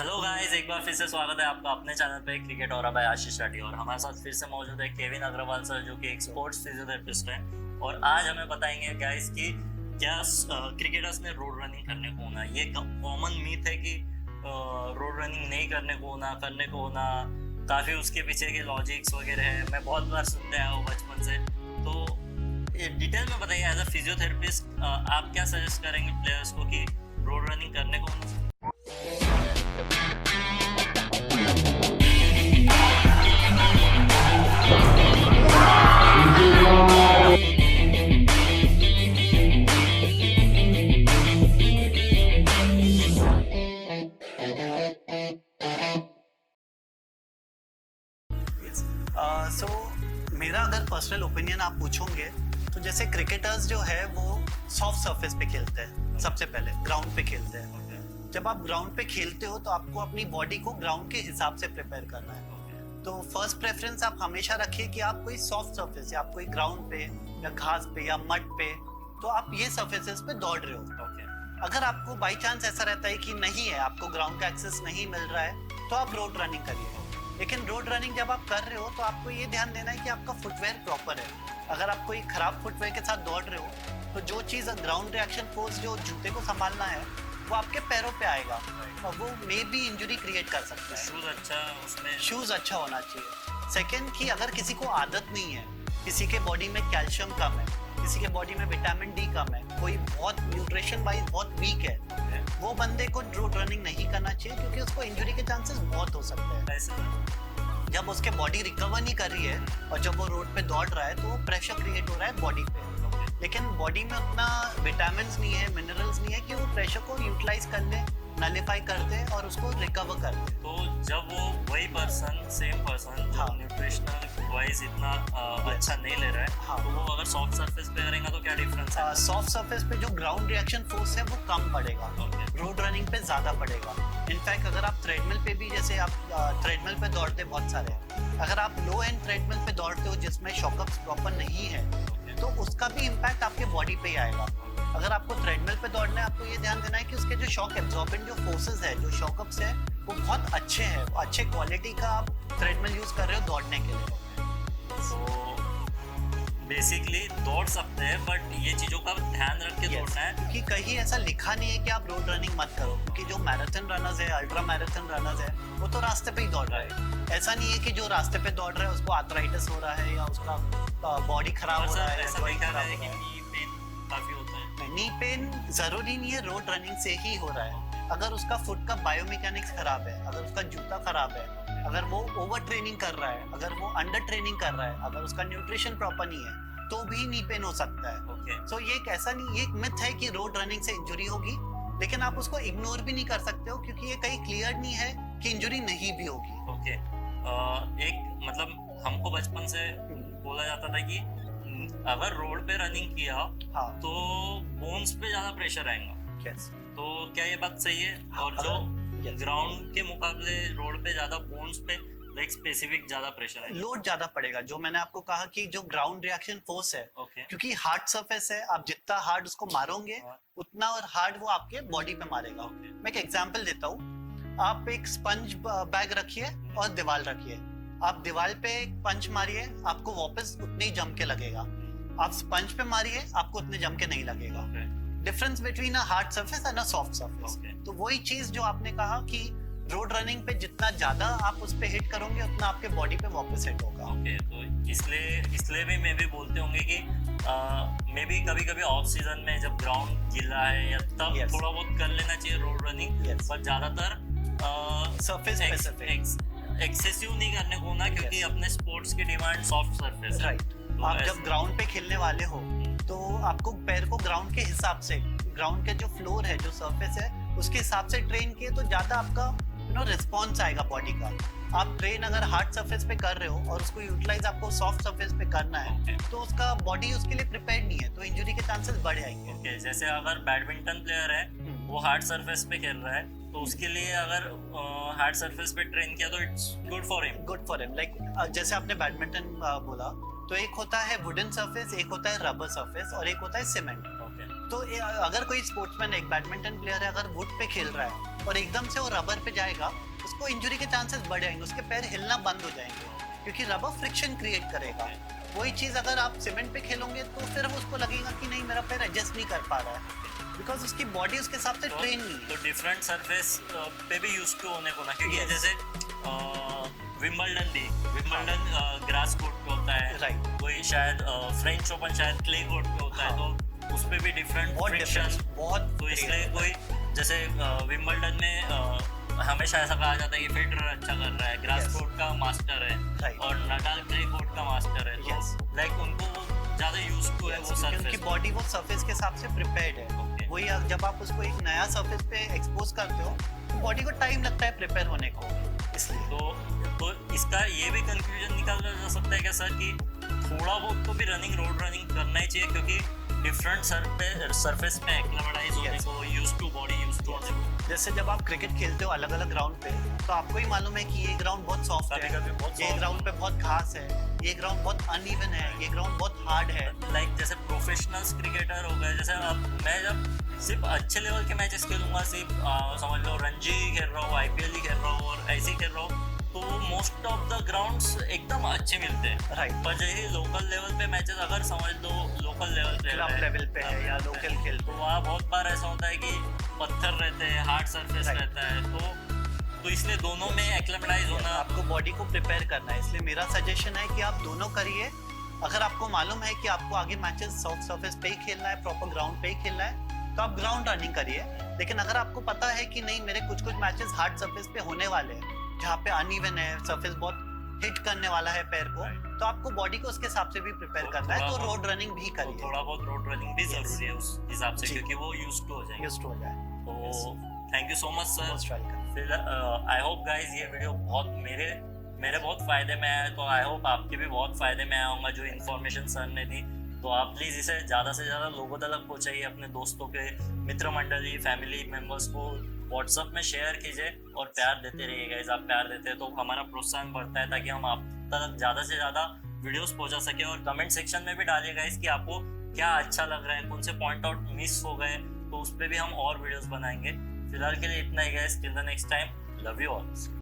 Hello guys, एक बार फिर से स्वागत है आपका अपने चैनल पे क्रिकेट और भाई आशीष राठी। और हमारे साथ फिर से मौजूद है केविन अग्रवाल सर, जो कि एक स्पोर्ट्स फिजियोथेरेपिस्ट है। और आज हमें बताएंगे गाइस कि क्या क्रिकेटर्स ने रोड रनिंग करने को होना। ये कॉमन मीथ है कि रोड रनिंग नहीं करने को होना काफ़ी उसके पीछे के लॉजिक्स वगैरह है। मैं बहुत बार सुनते आया हूँ बचपन से। तो डिटेल में बताइए, एज अ फिजियोथेरेपिस्ट आप क्या सजेस्ट करेंगे प्लेयर्स को कि रोड रनिंग करने को होना? सो मेरा अगर पर्सनल ओपिनियन आप पूछोगे तो जैसे क्रिकेटर्स जो है वो सॉफ्ट सरफेस पे खेलते हैं, सबसे पहले ग्राउंड पे खेलते हैं। जब आप ग्राउंड पे खेलते हो तो आपको अपनी बॉडी को ग्राउंड के हिसाब से प्रिपेयर करना है। तो फर्स्ट प्रेफरेंस आप हमेशा रखिए कि आप कोई सॉफ्ट सरफेस या आप कोई ग्राउंड पे या घास पे या मड पे, तो आप ये सरफेसेस पे दौड़ रहे हो। अगर आपको बाई चांस ऐसा रहता है कि नहीं है, आपको ग्राउंड का एक्सेस नहीं मिल रहा है, तो आप रोड रनिंग करिए। लेकिन रोड रनिंग जब आप कर रहे हो तो आपको ये ध्यान देना है कि आपका फुटवेयर प्रॉपर है। अगर आप कोई खराब फुटवेयर के साथ दौड़ रहे हो तो जो चीज़ ग्राउंड रिएक्शन फोर्स जो जूते को संभालना है वो आपके पैरों पे आएगा और वो मे भी इंजरी क्रिएट कर सकता है। शूज़ अच्छा होना चाहिए। सेकेंड कि अगर किसी को आदत नहीं है, किसी के बॉडी में कैल्शियम कम है, किसी के बॉडी में विटामिन डी कम है, कोई बहुत न्यूट्रिशन वाइज बहुत वीक है, वो बंदे को रोड रनिंग नहीं करना चाहिए क्योंकि उसको इंजरी के चांसेस बहुत हो सकते हैं। जब उसके बॉडी रिकवर नहीं कर रही है और जब वो रोड पे दौड़ रहा है तो प्रेशर क्रिएट हो रहा है बॉडी पे, लेकिन बॉडी में उतना विटामिन्स नहीं है, मिनरल्स नहीं है कि वो प्रेशर को यूटिलाइज कर ले, नलिफाई कर दे और उसको रिकवर कर दे। तो जब वो वही सेम पर्सन जो न्यूट्रिशनल वाइज इतना अच्छा नहीं ले रहा है, तो वो अगर सॉफ्ट सरफेस पे करेगा तो क्या डिफरेंस है? सॉफ्ट सरफेस पे जो ग्राउंड रिएक्शन फोर्स है वो कम पड़ेगा, रोड रनिंग पे ज्यादा पड़ेगा। इनफैक्ट अगर आप थ्रेडमिल पे भी, जैसे आप थ्रेडमिल पे दौड़ते बहुत सारे, अगर आप लो एंड थ्रेडमिल पे दौड़ते हो जिसमें शॉकअप्स प्रॉपर नहीं है, तो उसका भी इम्पैक्ट आपके बॉडी पे ही आएगा। अगर आपको थ्रेडमिल पे दौड़ना है, आपको ये ध्यान देना है कि उसके जो शॉक एब्जॉर्बेंट जो फोर्सेस है, जो शॉकअप्स है, वो बहुत अच्छे हैं, अच्छे क्वालिटी का आप थ्रेडमिल यूज कर रहे हो दौड़ने के लिए। तो बेसिकली दौड़ सकते हैं, बट ये चीजों का ध्यान रख के दौड़ना है, क्योंकि कहीं ऐसा लिखा नहीं है कि आप रोड रनिंग मत करो। क्योंकि जो मैराथन रनर्स है, अल्ट्रा मैराथन रनर्स है, वो तो रास्ते पे ही दौड़ रहा है। ऐसा नहीं है कि जो रास्ते पे दौड़ रहा है उसको आर्थराइटिस हो रहा है या उसका बॉडी खराब हो रहा है। ऐसा देखा है कि नी पेन काफी होता है। नी पेन जरूरी नहीं है रोड रनिंग से ही हो रहा है। अगर उसका फुट का बायोमैकेनिक्स खराब है, अगर उसका जूता खराब है, अगर वो ओवर ट्रेनिंग कर रहा है, अगर वो अंडर ट्रेनिंग कर रहा है, अगर उसका न्यूट्रिशन प्रॉपर नहीं है, तो भी नी पेन हो सकता है। सो ये एक ऐसा नहीं, ये एक मिथ है कि रोड रनिंग से इंजरी होगी, लेकिन आप उसको इग्नोर भी नहीं कर सकते हो क्योंकि ये कहीं क्लियर नहीं है कि इंजरी नहीं भी होगी। एक मतलब हमको बचपन से बोला जाता था कि अगर रोड पे रनिंग किया तो बोन्स पे ज्यादा प्रेशर आएगा। तो क्या ये बात सही है? और जो ग्राउंड के मुकाबले रोड पे ज्यादा बोन्स पे लाइक स्पेसिफिक ज्यादा प्रेशर है, लोड ज्यादा पड़ेगा। जो मैंने आपको कहा कि जो ग्राउंड रिएक्शन फोर्स है, क्योंकि हार्ड सरफेस है, आप जितना हार्ड उसको मारोगे उतना और हार्ड वो आपके बॉडी पे मारेगा। मैं एक एग्जांपल देता हूँ। आप एक स्पंज बैग रखिए और दीवार रखिए, आप दीवार पे एक पंच मारिए, आपको वापस उतने ही जम के लगेगा। आप स्पंज पे मारिए, आपको उतने जम के नहीं लगेगा। Difference between a hard surface and a soft surface. तो वही चीज जो आपने कहा कि रोड रनिंग पे जितना ज्यादा आप उस पे हिट करोगे उतना आपके बॉडी पे वापस हिट होगा। तो इसलिए भी मे भी बोलते होंगे कि मे भी कभी ऑफ सीजन में जब ग्राउंड गीला है या तब थोड़ा बहुत कर लेना चाहिए रोड रनिंग, पर ज्यादातर सरफेस एक्सेसिव नहीं करने को ना, क्योंकि अपने स्पोर्ट्स की डिमांड सॉफ्ट सरफेस है। तो आप जब ग्राउंड पे खेलने वाले हो तो आपको पैर को ग्राउंड के हिसाब से, ग्राउंड के जो फ्लोर है, जो सरफेस है, उसके हिसाब से ट्रेन किए तो ज्यादा आपका रिस्पॉन्स आएगा बॉडी का। आप ट्रेन अगर हार्ड सरफेस पे कर रहे हो और उसको यूटिलाइज आपको सॉफ्ट सरफेस पे करना है, तो उसका बॉडी उसके लिए प्रिपेयर्ड नहीं है, तो इंजरी के चांसेस बढ़ जाएंगे। जैसे अगर बैडमिंटन प्लेयर है, वो हार्ड सरफेस पे खेल रहा है, तो उसके लिए अगर हार्ड सरफेस पे ट्रेन किया तो it's good for him. Like जैसे आपने बैडमिंटन बोला, तो एक होता है वुडन सरफेस, एक होता है रबर सरफेस और एक होता है सीमेंट। तो अगर कोई स्पोर्ट्समैन, एक बैडमिंटन प्लेयर है, अगर वुड पे खेल रहा है और एकदम से वो रबर पे जाएगा, उसको इंजरी के चांसेस बढ़ जाएंगे, उसके पैर हिलना बंद हो जाएंगे क्योंकि रबर फ्रिक्शन क्रिएट करेगा। वही चीज़ अगर आप सीमेंट पे खेलोगे तो फिर उसको लगेगा कि नहीं मेरा पैर एडजस्ट नहीं कर पा रहा है, बिकॉज उसकी बॉडी उसके हिसाब से ट्रेन नहीं है। तो डिफरेंट सरफेस पे भी यूज टू होने को ना, क्योंकि Yes. जैसे विंबलडन ग्रास कोर्ट पे होता है, Right. कोई शायद फ्रेंच ओपन शायद क्ले कोर्ट पे होता है, तो उस पे भी डिफरेंट बहुत फ्रिक्शन, डिफरेंस, बहुत तो इसलिए create होता कोई जैसे विंबलडन में हमेशा ऐसा कहा जाता है कि फेडरर अच्छा कर रहा है, ग्रास Yes. कोर्ट का मास्टर है, Right. और नडाल क्ले कोर्ट का मास्टर है, Yes. तो लाइक उनको ज्यादा यूज टू है है। वो क्योंकि उनकी सरफेस। बॉडी वो सरफेस के हिसाब से प्रिपेयर्ड है। Okay. वही जब आप उसको एक नया सरफेस पे एक्सपोज करते हो तो बॉडी को टाइम लगता है प्रिपेयर होने को, इसलिए तो इसका ये भी कंक्लूजन निकाला जा सकता है क्या सर कि थोड़ा बहुत तो भी रनिंग, रोड रनिंग करना ही चाहिए, क्योंकि डिफरेंट सरफेस पे एक्लेमेटाइज होने Yes. को, use to body use to होने को। जैसे जब आप क्रिकेट खेलते हो अलग अलग ग्राउंड पे तो आपको ही मालूम है कि ये ग्राउंड बहुत सॉफ्ट है, कभी-कभी बहुत ये soft ग्राउंड पे बहुत घास है, ये ग्राउंड बहुत अनइवन है, ये ग्राउंड बहुत हार्ड है। लाइक जैसे प्रोफेशनल्स क्रिकेटर हो गए, जैसे अब मैं जब सिर्फ अच्छे लेवल के मैचेस खेलूंगा, सिर्फ समझ लो रणजी खेल रहा हूँ, आईपीएल ही खेल रहा हूँ और ऐसे ही खेल रहा हूँ, तो मोस्ट ऑफ द ग्राउंड्स एकदम अच्छे मिलते हैं। राइट, पर यही लोकल लेवल पे मैचेस अगर समझ लो लोकल लेवल पे क्लब लेवल पे है या लोकल खेल तो वहाँ बहुत बार ऐसा होता है कि पत्थर रहते हैं, हार्ड सरफेस Right. रहता है, तो इसलिए दोनों में एक्लेमेटाइज होना। आपको बॉडी को प्रिपेयर करना है, इसलिए मेरा सजेशन है कि आप दोनों करिए। अगर आपको मालूम है कि आपको आगे मैचेस सॉफ्ट सरफेस पे ही खेलना है, प्रॉपर ग्राउंड पे ही खेलना है, तो आप ग्राउंड रनिंग करिए। लेकिन अगर आपको पता है कि नहीं मेरे कुछ मैचेस हार्ड सरफेस पे होने वाले हैं जहाँ पे अनइवन है, सरफेस बहुत हिट करने वाला है पैर को, Right. तो आपको बॉडी को उसके हिसाब से भी प्रिपेयर तो करना है, तो थोड़ा रोड रनिंग भी तो करिए, थोड़ा बहुत रोड रनिंग भी Yes. जरूरी है उस हिसाब से, जी। क्योंकि वो यूज टू हो जाएंगे। यूज्ड हो जाए। तो thank you so much sir. Most welcome. फिर आई होप गाइज ये वीडियो बहुत मेरे बहुत फायदे में आया, तो आई होप आपके भी बहुत फायदे में आया होगा जो इन्फॉर्मेशन सर ने दी। तो आप प्लीज़ इसे ज़्यादा से ज़्यादा लोगों तक पहुँचाइए, अपने दोस्तों के, मित्र मंडली, फैमिली मेम्बर्स को व्हाट्सअप में शेयर कीजिए और प्यार देते रहिए गाइज। आप प्यार देते हैं तो हमारा प्रोत्साहन बढ़ता है, ताकि हम आप तक ज़्यादा से ज़्यादा वीडियोस पहुंचा सके। और कमेंट सेक्शन में भी डालिए गाइज कि आपको क्या अच्छा लग रहा है, कौन से पॉइंट आउट मिस हो गए, तो उस पर भी हम और वीडियोस बनाएंगे। फिलहाल के लिए इतना ही guys, till the next time, love you all.